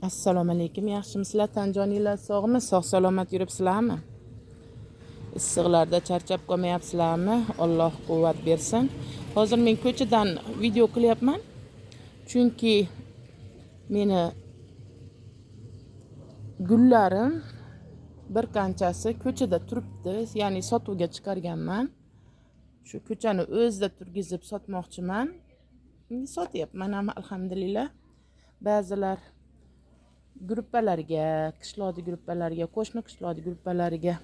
Assalomu alaykum. Yaxshimisizlar? Tanjoninglar sog'mi? Sog' salomat yuribsizlarmi? Issiqlarda charchab qolmayapsizlarmi? Alloh quvvat bersin. Hozir men ko'chadan video qilyapman. Chunki meni gullarim bir qanchasi ko'chada turibdi, ya'ni sotuvga chiqarganman. Shu ko'chani o'zida turgizib sotmoqchiman. Sotyapman ham alhamdulillah. Ba'zilar gruppalarga, qishloqli gruppalarga, qo'shni qishloqli gruppalariga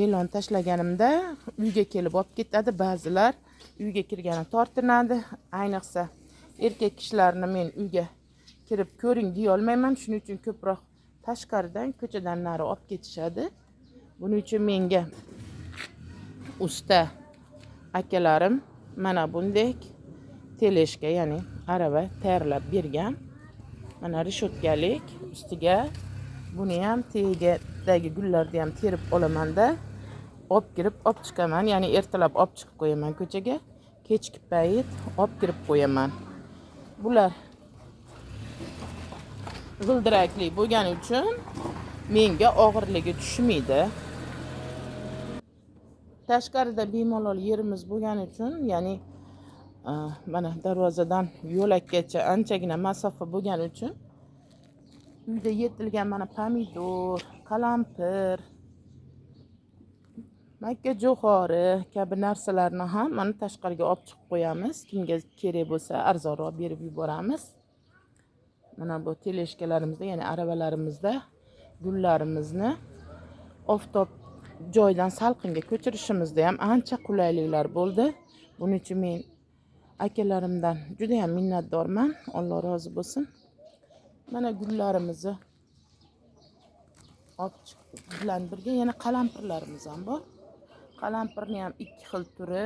e'lon tashlaganimda uyga kelib olib ketadi. Ba'zilar uyga kirgani tortinadi. Ayniqsa erkak kishilarni men uyga kirib ko'ring deya olmayman. Shuning uchun ko'proq tashqaridan, ko'chadan nari olib ketishadi. Buning uchun menga usta akalarim mana bunday teleshka, ya'ni arava tayyorlab bergan. Mana rishotkalik ustiga buni ham tagiga gullarni ham terib olamanda olib kirib olib chiqaman. Ya'ni ertalab olib chiqib qo'yaman ko'chaga, kechki payt olib kirib qo'yaman. Bular g'ildirakli bo'lgani uchun menga og'irligi tushmaydi. Tashqarida bemalol yerimiz bo'lgani uchun, ya'ni mana darvozadan yo'lakkacha anchagina masofa bo'lgani uchun uyda yetilgan mana pomidor, qalampir, makka jo'xori kabi narsalarni ham mana tashqariga olib chiqib qo'yamiz. Kimga kerak bo'lsa arzonroq berib yuboramiz. Mana bu teleshkalarimizda, ya'ni aravalarimizda gullarimizni oftob joydan salqinga ko'chirishimizda ham ancha qulayliklar bo'ldi. Buning uchun men akalarimdan juda ham minnatdorman. Alloh rozi bo'lsin. Mana gullarimizni olib chiqib bilan birga yana qalampirlarimiz ham bor. Qalampirni ham ikki xil turi,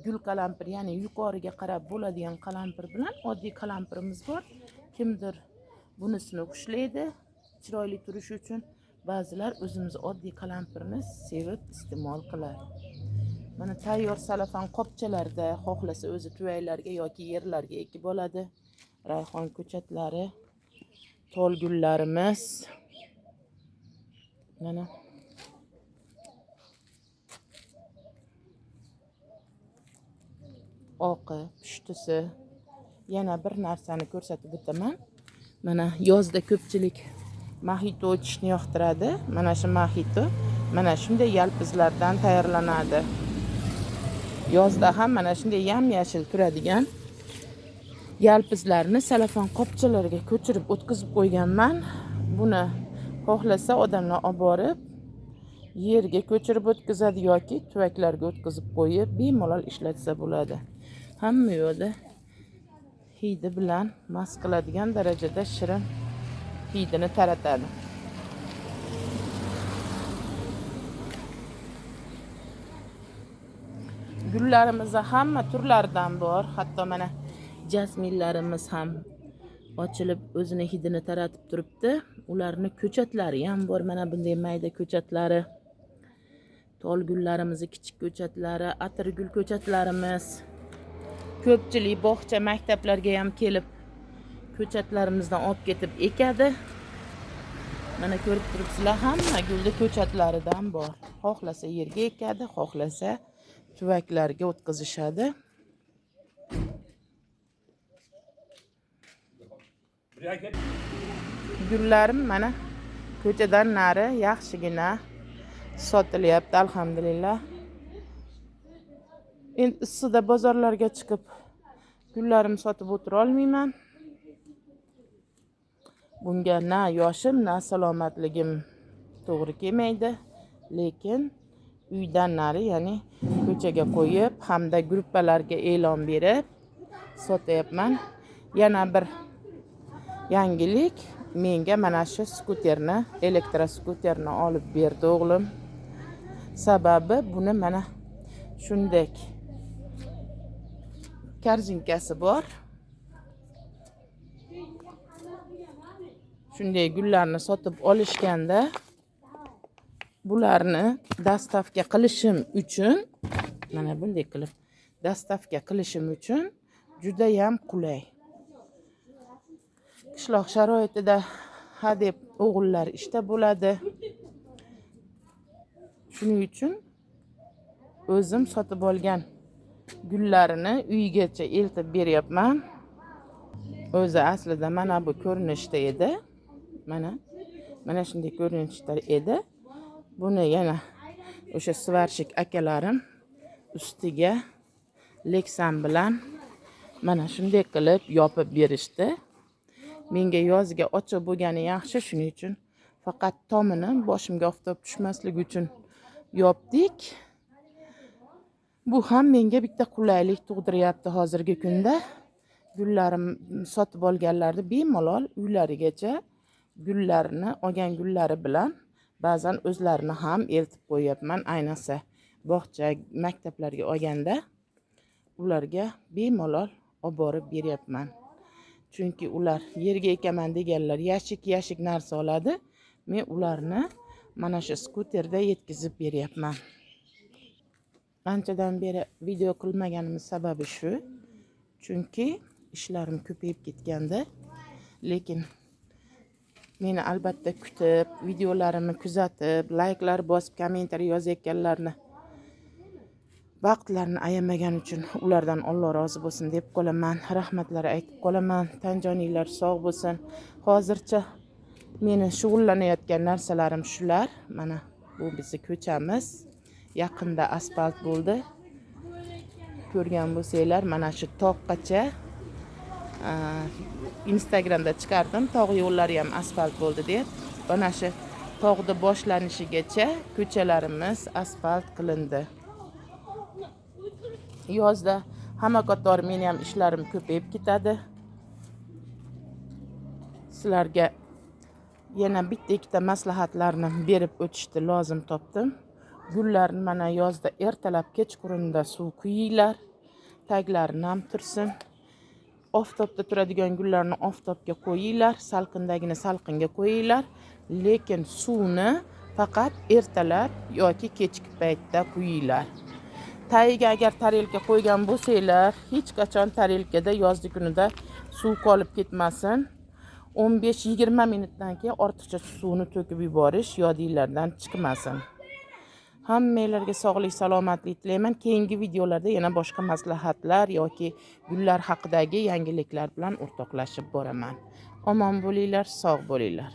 gul qalampir, ya'ni yuqoriga qarab bo'ladigan qalampir bilan oddiy qalampirimiz bor. Kimdir bunisini xushlaydi, chiroyli turishi uchun. Ba'zilar o'zimiz oddiy qalampirni sevib iste'mol qiladi. Mana tayyor salafan qopchalarda xohlasa o'zi tuvaklarga yoki yerlarga ekib oladi. Rayhon ko'chatlari, tol gullarimiz. Mana oqi, pushtisi. Yana bir narsani ko'rsatib o'taman. Mana yozda ko'pchilik mahito ichishni yoqtiradi. Mana shu mahito mana shunday yalpizlardan tayyorlanadi. Yozda ham mana shunday yam-yashil turadigan yalpizlarni salafan qopchalarga ko'chirib o'tkazib qo'yganman. Buni xohlasa odamlar olib borib yerga ko'chirib o'tkazadi yoki tuvaklarga o'tkazib qo'yib bemalol ishlatsa bo'ladi. Hamma yo'lda hidi bilan mast qiladigan darajada shirin hidini taratadi. Gullarimiz hamma turlaridan bor. Hatto mana jasminlarimiz ham ochilib o'zini hidini taratib turibdi. Ularni ko'chatlari ham bor. Mana bunday mayda ko'chatlari. Tol gullarimizni kichik ko'chatlari, atirgul ko'chatlarimiz. Ko'pchilik bog'cha, maktablarga ham kelib ko'chatlarimizdan olib ketib ekadi. Mana ko'rib turibsizlar, hamma gulli ko'chatlaridan bor. Xohlasa yerga ekadi, xohlasa tuvaklarga o'tkazishadi. Gullarim mana ko'chadan nari yaxshigina sotilyapti alhamdulillah. Endi issiqda bozorlarga chiqib gullarimni sotib o'tira olmayman. Bunga na yoshim, na salomatligim to'g'ri kelmaydi. Lekin uydan nari, ya'ni ko'chaga qo'yib hamda gruppalarga e'lon berib sotyapman. Yana bir yangilik, menga mana shu skuterni, elektroskuterni olib berdi o'g'lim. Sababi buni mana shunday korzinkasi bor. Shunday gullarni sotib olishganda bularni dastavka qilishim uchun, mana bunday qilib dastavka qilishim uchun juda ham qulay. qishloq sharoitida hadeb o'g'illar ishda bo'ladi. Shuning uchun o'zim sotib olgan gullarini uygacha eltib beryapman. O'zi aslida mana bu ko'rinishda edi. Mana shunday ko'rinishda edi. Buni yana o'sha svarshik akalarim ustiga leksan bilan mana shunday qilib yopib berishdi. Menga yozga ochiq bo'lgani yaxshi, shuning uchun faqat tomini boshimga oftob tushmasligi uchun yopdik. Bu ham menga bitta qulaylik tug'diryapti hozirgi kunda. Gullarim sotib olganlarni bemalol uylarigacha gullarni olgan gullari bilan ba'zan o'zlarini ham eltib qo'yapman. Ayniqsa bog'cha, maktablarga olganda ularga bemalol olib borib beryapman. Chunki ular yerga ekaman deganlar yashik narsa oladi. Men ularni mana shu skuterda yetkazib beryapman. Anchadan beri video qilmaganimiz sababi shu. Chunki ishlarim ko'payib ketgandi. Lekin meni albatta kutib, videolarimni kuzatib, layklar bosib, kommentariy yozayotganlarni vaqtlarini ayamagan uchun ulardan Alloh rozi bo'lsin deb qolaman. Rahmatlar aytib qolaman. Tanjoninglar sog' bo'lsin. Hozircha meni shug'ullanayotgan narsalarim shular. Mana bu bizning ko'chamiz. Yaqinda asfalt bo'ldi. Ko'rgan bo'lsanglar, mana shu tog'gacha Instagramda chiqardim. Tog' yo'llari ham asfalt bo'ldi deb. Mana shu tog'da boshlanishigacha ko'chalarimiz asfalt qilindi. Yozda hamma qator meni ham ishlarim ko'payib ketadi. Sizlarga yana bitta maslahatlarni berib o'tishni lozim topdim. Gullarni mana yozda ertalab kechqurunda suv quyinglar, taglarini ham tursin. Oftobda turadigan gullarni oftobga qo'yinglar, salqindagini salqinga qo'yinglar, lekin suvni faqat ertalab yoki kechki paytda quyinglar. Tagiga agar tarelka qo'ygan bo'lsanglar, hech qachon tarelkada yozgi kunida suv qolib ketmasin. 15-20 minutdan keyin ortiqcha suvni to'kib yuborish yodinglardan chiqmasin. Hammalarga sog'lik, salomatlik tilayman. Keyingi videolarda yana boshqa maslahatlar yoki gullar haqidagi yangiliklar bilan o'rtoqlashib boraman. Omon bo'linglar, sog' bo'linglar.